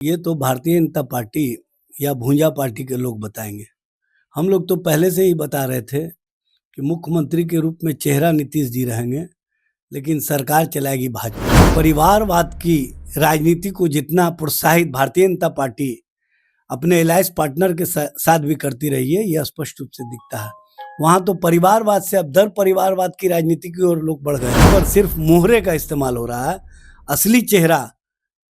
ये तो भारतीय जनता पार्टी या भूंजा पार्टी के लोग बताएंगे। हम लोग तो पहले से ही बता रहे थे कि मुख्यमंत्री के रूप में चेहरा नीतीश जी रहेंगे, लेकिन सरकार चलाएगी भाजपा। परिवारवाद की राजनीति को जितना प्रोत्साहित भारतीय जनता पार्टी अपने अलायंस पार्टनर के साथ भी करती रही है, यह स्पष्ट रूप से दिखता है। वहां तो परिवारवाद से अब दर परिवारवाद की राजनीति की ओर लोग बढ़ गए हैं, पर सिर्फ मोहरे का इस्तेमाल हो रहा है। असली चेहरा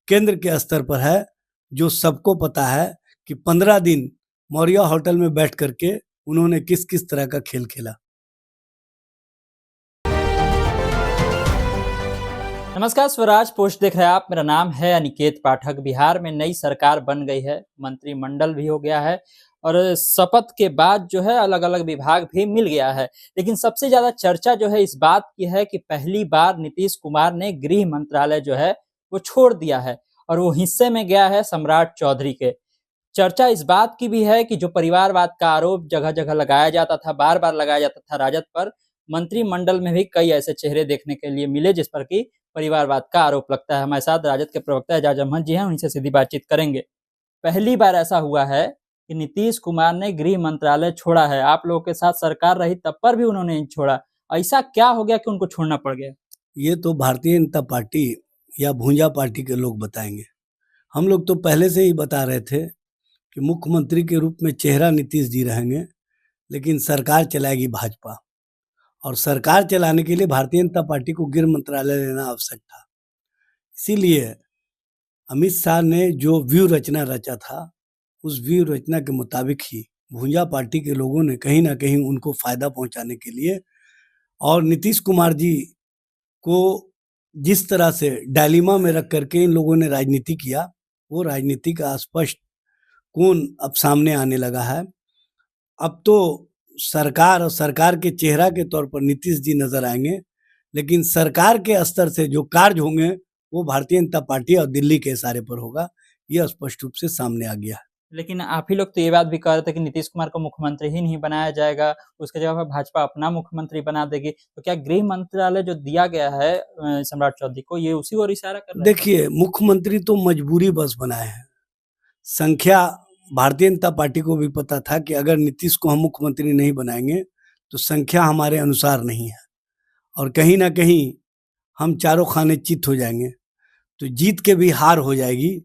केंद्र के स्तर पर है, जो सबको पता है कि 15 दिन मौर्या होटल में बैठ करके उन्होंने किस किस तरह का खेल खेला। नमस्कार, स्वराज पोस्ट देख रहे हैं आप। मेरा नाम है अनिकेत पाठक। बिहार में नई सरकार बन गई है, मंत्रिमंडल भी हो गया है और शपथ के बाद जो है अलग अलग विभाग भी मिल गया है। लेकिन सबसे ज्यादा चर्चा जो है इस बात की है कि पहली बार नीतीश कुमार ने गृह मंत्रालय जो है वो छोड़ दिया है और वो हिस्से में गया है सम्राट चौधरी के। चर्चा इस बात की भी है कि जो परिवारवाद का आरोप जगह जगह लगाया जाता था, बार बार लगाया जाता था राजद पर, मंत्रिमंडल में भी कई ऐसे चेहरे देखने के लिए मिले जिस पर कि परिवारवाद का आरोप लगता है। हमारे साथ राजद के प्रवक्ता एजाज अहमद जी हैं, उनसे सीधी बातचीत करेंगे। पहली बार ऐसा हुआ है कि नीतीश कुमार ने गृह मंत्रालय छोड़ा है। आप लोगों के साथ सरकार रही तब पर भी उन्होंने नहीं छोड़ा। ऐसा क्या हो गया कि उनको छोड़ना पड़ गया? ये तो भारतीय जनता पार्टी या भूंजा पार्टी के लोग बताएंगे। हम लोग तो पहले से ही बता रहे थे कि मुख्यमंत्री के रूप में चेहरा नीतीश जी रहेंगे, लेकिन सरकार चलाएगी भाजपा। और सरकार चलाने के लिए भारतीय जनता पार्टी को गृह मंत्रालय लेना आवश्यक था। इसीलिए अमित शाह ने जो व्यूह रचना रचा था, उस व्यूह रचना के मुताबिक ही भूंजा पार्टी के लोगों ने कहीं ना कहीं उनको फायदा पहुंचाने के लिए और नीतीश कुमार जी को जिस तरह से डायलिमा में रख करके इन लोगों ने राजनीति किया, वो राजनीति का स्पष्ट कोण अब सामने आने लगा है। अब तो सरकार और सरकार के चेहरा के तौर पर नीतीश जी नजर आएंगे, लेकिन सरकार के स्तर से जो कार्य होंगे वो भारतीय जनता पार्टी और दिल्ली के इशारे पर होगा। यह स्पष्ट रूप से सामने आ गया है। लेकिन आप ही लोग तो ये बात भी कह रहे थे कि नीतीश कुमार को मुख्यमंत्री ही नहीं बनाया जाएगा, उसके जगह पर भाजपा अपना मुख्यमंत्री बना देगी। तो क्या गृह मंत्रालय जो दिया गया है सम्राट चौधरी को, ये उसी ओर इशारा कर रहा है? देखिए, मुख्यमंत्री तो मजबूरी बस बनाए हैं। संख्या भारतीय जनता पार्टी को भी पता था कि अगर नीतीश को हम मुख्यमंत्री नहीं बनाएंगे तो संख्या हमारे अनुसार नहीं है और कहीं ना कहीं हम चारों खाने चित हो जाएंगे, तो जीत के भी हार हो जाएगी।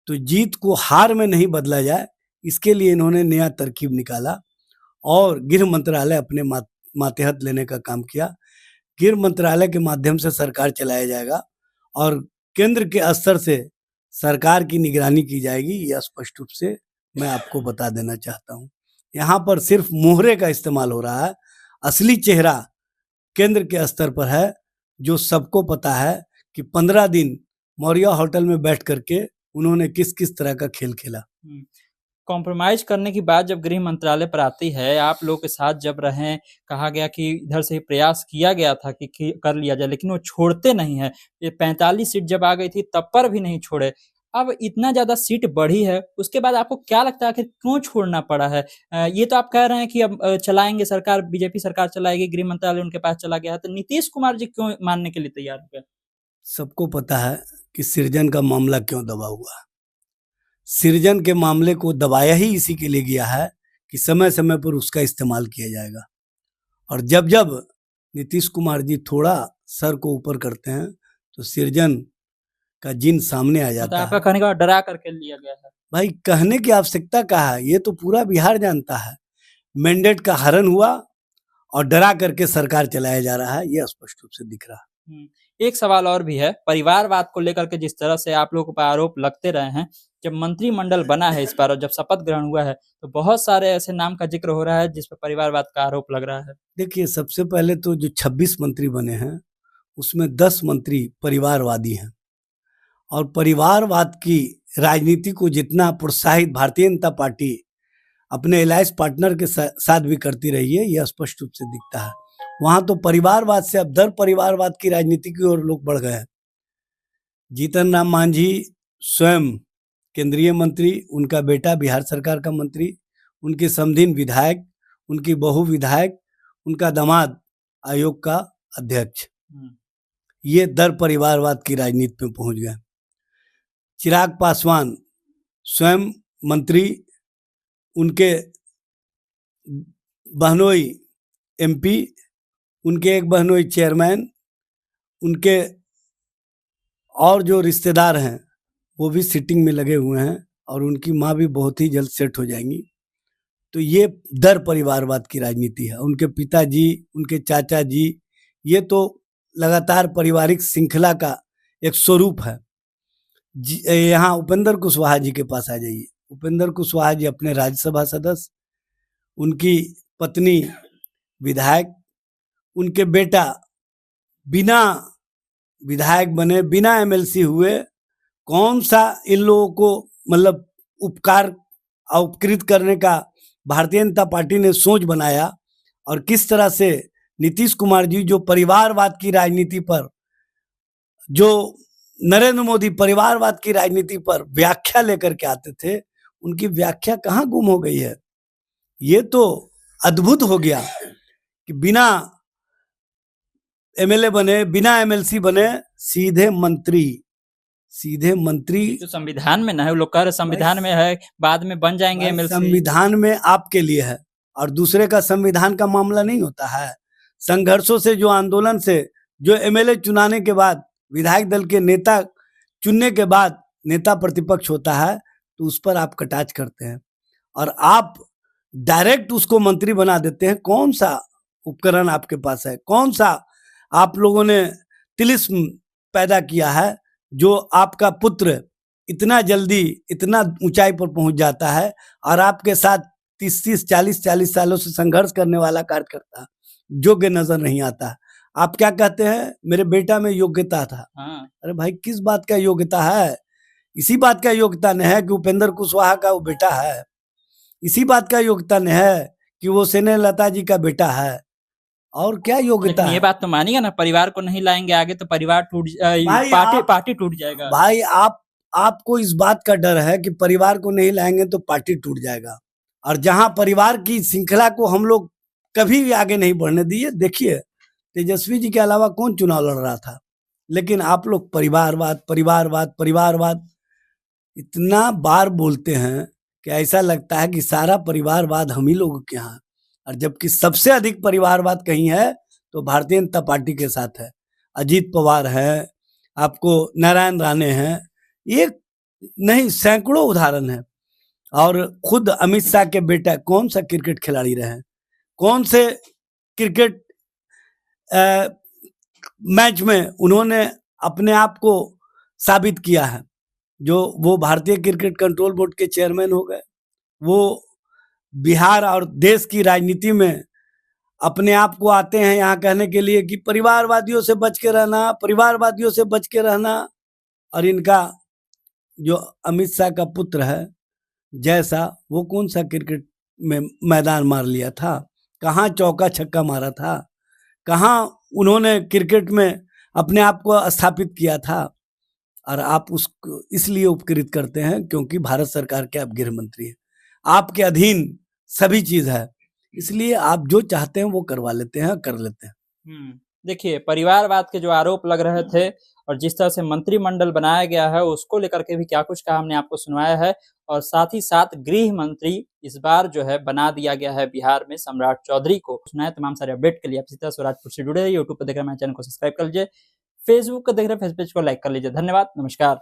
तो जीत को हार में नहीं बदला जाए, इसके लिए इन्होंने नया तरकीब निकाला और गृह मंत्रालय अपने मातहत लेने का काम किया। गृह मंत्रालय के माध्यम से सरकार चलाया जाएगा और केंद्र के स्तर से सरकार की निगरानी की जाएगी। यह स्पष्ट रूप से मैं आपको बता देना चाहता हूँ। यहाँ पर सिर्फ मोहरे का इस्तेमाल हो रहा है। असली चेहरा केंद्र के स्तर पर है, जो सबको पता है कि 15 दिन मौर्या होटल में बैठ करके उन्होंने किस किस तरह का खेल खेला। कॉम्प्रोमाइज करने की बात जब गृह मंत्रालय पर आती है, आप लोगों के साथ जब रहे, कहा गया कि इधर से प्रयास किया गया था कि कर लिया जाए, लेकिन वो छोड़ते नहीं है। ये 45 सीट जब आ गई थी तब पर भी नहीं छोड़े। अब इतना ज्यादा सीट बढ़ी है, उसके बाद आपको क्या लगता है कि क्यों छोड़ना पड़ा है? ये तो आप कह रहे हैं कि अब चलाएंगे सरकार, बीजेपी सरकार चलाएगी, गृह मंत्रालय उनके पास चला गया है, तो नीतीश कुमार जी क्यों मानने के लिए तैयार हो गए? सबको पता है कि सृजन का मामला क्यों दबा हुआ है। सृजन के मामले को दबाया ही इसी के लिए गया है कि समय समय पर उसका इस्तेमाल किया जाएगा। और जब जब नीतीश कुमार जी थोड़ा सर को ऊपर करते हैं तो सृजन का जिन सामने आ जाता है। आपका कहने का डरा करके लिया गया है? भाई, कहने की आवश्यकता क्या है, ये तो पूरा बिहार जानता है। मैंडेट का हरण हुआ और डरा करके सरकार चलाया जा रहा है, यह स्पष्ट रूप से दिख रहा है। एक सवाल और भी है, परिवारवाद को लेकर के जिस तरह से आप लोगों पर आरोप लगते रहे हैं, जब मंत्रिमंडल बना है इस बार और जब शपथ ग्रहण हुआ है, तो बहुत सारे ऐसे नाम का जिक्र हो रहा है जिस पर परिवारवाद का आरोप लग रहा है। देखिए, सबसे पहले तो जो 26 मंत्री बने हैं उसमें 10 मंत्री परिवारवादी हैं और परिवारवाद की राजनीति को जितना प्रोत्साहित भारतीय जनता पार्टी अपने अलायंस पार्टनर के साथ भी करती रही है, यह स्पष्ट रूप से दिखता है। वहां तो परिवारवाद से अब दर परिवारवाद की राजनीति की ओर लोग बढ़ गए हैं। जीतन राम मांझी स्वयं केंद्रीय मंत्री, उनका बेटा बिहार सरकार का मंत्री, उनके समधिन विधायक, उनकी बहू विधायक, उनका दामाद आयोग का अध्यक्ष, ये दर परिवारवाद की राजनीति में पहुंच गए। चिराग पासवान स्वयं मंत्री, उनके बहनोई एमपी, उनके एक बहनोई चेयरमैन, उनके और जो रिश्तेदार हैं वो भी सिटिंग में लगे हुए हैं और उनकी माँ भी बहुत ही जल्द सेट हो जाएंगी। तो ये दर परिवारवाद की राजनीति है। उनके पिताजी, उनके चाचा जी, ये तो लगातार पारिवारिक श्रृंखला का एक स्वरूप है। यहाँ उपेंद्र कुशवाहा जी के पास आ जाइए। उपेंद्र कुशवाहा जी अपने राज्यसभा सदस्य, उनकी पत्नी विधायक, उनके बेटा बिना विधायक बने, बिना एमएलसी हुए, कौन सा इन लोगों को मतलब उपकार उपकृत करने का भारतीय जनता पार्टी ने सोच बनाया और किस तरह से नीतीश कुमार जी जो परिवारवाद की राजनीति पर, जो नरेंद्र मोदी परिवारवाद की राजनीति पर व्याख्या लेकर के आते थे, उनकी व्याख्या कहाँ गुम हो गई है। ये तो अद्भुत हो गया कि बिना एमएलए बने, बिना एमएलसी बने, सीधे मंत्री। तो संविधान में ना है, वो लोग कह रहे संविधान में है, बाद में बन जाएंगे एमएलसी। संविधान में आपके लिए है और दूसरे का संविधान का मामला नहीं होता है। संघर्षों से, जो आंदोलन से, जो एमएलए चुनाने के बाद, विधायक दल के नेता चुनने के बाद नेता प्रतिपक्ष होता है, तो उस पर आप कटाक्ष करते हैं और आप डायरेक्ट उसको मंत्री बना देते हैं। कौन सा उपकरण आपके पास है, कौन सा आप लोगों ने तिलिस्म पैदा किया है जो आपका पुत्र इतना जल्दी इतना ऊंचाई पर पहुंच जाता है और आपके साथ 30-40 सालों से संघर्ष करने वाला कार्यकर्ता योग्य नजर नहीं आता। आप क्या कहते हैं, मेरे बेटा में योग्यता था। अरे भाई, किस बात का योग्यता है? इसी बात का योग्यता नहीं है कि उपेंद्र कुशवाहा का वो बेटा है। इसी बात का योग्यता नहीं है कि वो स्नेहलता जी का बेटा है। और क्या योग्यता है? ये बात तो मानिएगा ना, परिवार को नहीं लाएंगे आगे तो परिवार टूट, पार्टी टूट जाएगा। भाई, आपको इस बात का डर है कि परिवार को नहीं लाएंगे तो पार्टी टूट जाएगा, और जहां परिवार की श्रृंखला को हम लोग कभी भी आगे नहीं बढ़ने दिए। देखिए, तेजस्वी जी के अलावा कौन चुनाव लड़ रहा था, लेकिन आप लोग परिवारवाद इतना बार बोलते हैं कि ऐसा लगता है कि सारा परिवारवाद हम ही लोगों के यहाँ, और जबकि सबसे अधिक परिवारवाद कहीं है तो भारतीय जनता पार्टी के साथ है। अजीत पवार है, आपको नारायण राणे हैं, ये नहीं सैकड़ों उदाहरण है। और खुद अमित शाह के बेटा कौन सा क्रिकेट खिलाड़ी रहे, कौन से क्रिकेट मैच में उन्होंने अपने आप को साबित किया है, जो वो भारतीय क्रिकेट कंट्रोल बोर्ड के चेयरमैन हो गए। वो बिहार और देश की राजनीति में अपने आप को आते हैं यहाँ कहने के लिए कि परिवारवादियों से बच के रहना, परिवारवादियों से बच के रहना। और इनका जो अमित शाह का पुत्र है जैसा, वो कौन सा क्रिकेट में मैदान मार लिया था, कहाँ चौका छक्का मारा था, कहाँ उन्होंने क्रिकेट में अपने आप को स्थापित किया था। और आप उसको इसलिए उपकृत करते हैं क्योंकि भारत सरकार के आप गृह मंत्री हैं, आपके अधीन सभी चीज है, इसलिए आप जो चाहते हैं वो करवा लेते हैं, कर लेते हैं। देखिए, परिवारवाद के जो आरोप लग रहे थे और जिस तरह से मंत्रिमंडल बनाया गया है उसको लेकर के भी क्या कुछ कहा हमने आपको सुनवाया है। और साथ ही साथ गृह मंत्री इस बार जो है बना दिया गया है बिहार में सम्राट चौधरी को। सुनाया तमाम सारे अपडेट के लिए आप सीता स्वराजपुर से जुड़े रहिए। यूट्यूब पर देख रहे हैं चैनल को सब्सक्राइब कर लीजिए, फेसबुक को देख रहे हैं फेस पेज को लाइक कर लीजिए। धन्यवाद, नमस्कार।